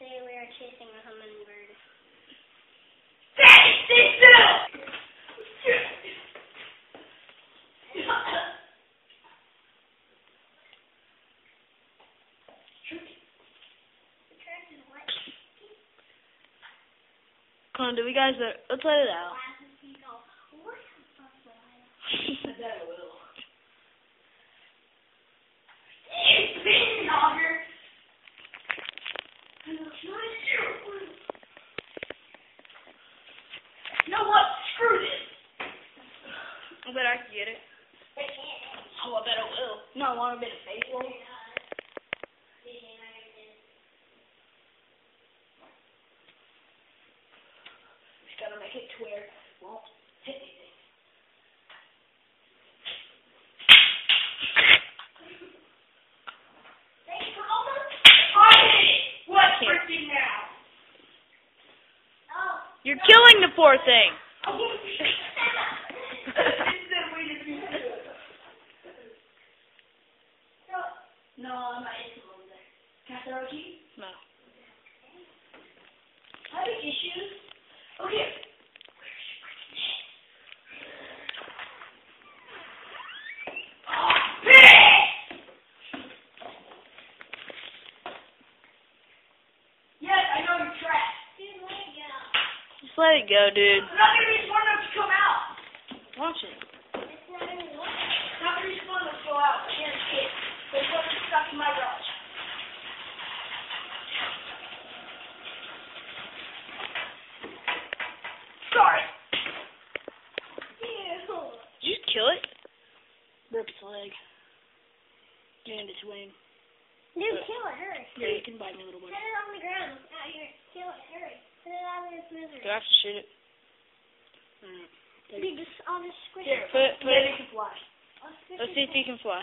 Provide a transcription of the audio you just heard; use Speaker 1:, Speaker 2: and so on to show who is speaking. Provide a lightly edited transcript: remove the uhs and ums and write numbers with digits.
Speaker 1: say we are chasing a hummingbird.
Speaker 2: Daddy, stay still!
Speaker 3: Come on, guys, let's let it out.
Speaker 2: I bet I will. You know what? Screw this.
Speaker 3: I bet I can get it.
Speaker 2: Oh, I bet I will. No, I want a bit of face roll. Just gotta make it to where it won't hit anything. What's freaking now?
Speaker 3: You're killing the poor thing.
Speaker 2: No, I'm not eating over there. Can I throw it to you?
Speaker 3: No.
Speaker 2: Having issues? Okay. Yes, I know you're trash.
Speaker 1: Dude, let it go.
Speaker 3: Just let it go, dude.
Speaker 2: I'm not going to be smart enough to come out.
Speaker 3: Watch it.
Speaker 1: It's not going to work.
Speaker 2: I'm not going to be smart enough to go out. I can't escape. There's something stuck in my garage. Sorry.
Speaker 3: Did you kill it? Broke its leg. And its wing.
Speaker 1: Dude, kill it, hurry.
Speaker 3: Here, you can bite me a little bit.
Speaker 1: Put it on the ground. Out here. Kill it, hurry. Put it out of its misery.
Speaker 3: Do I have to shoot it? Alright.
Speaker 1: Dude, I'll just squish
Speaker 2: Here,
Speaker 1: it.
Speaker 3: Put it.
Speaker 2: Maybe it can fly.
Speaker 1: I'll squish
Speaker 3: Let's
Speaker 1: it.
Speaker 3: see if he can fly.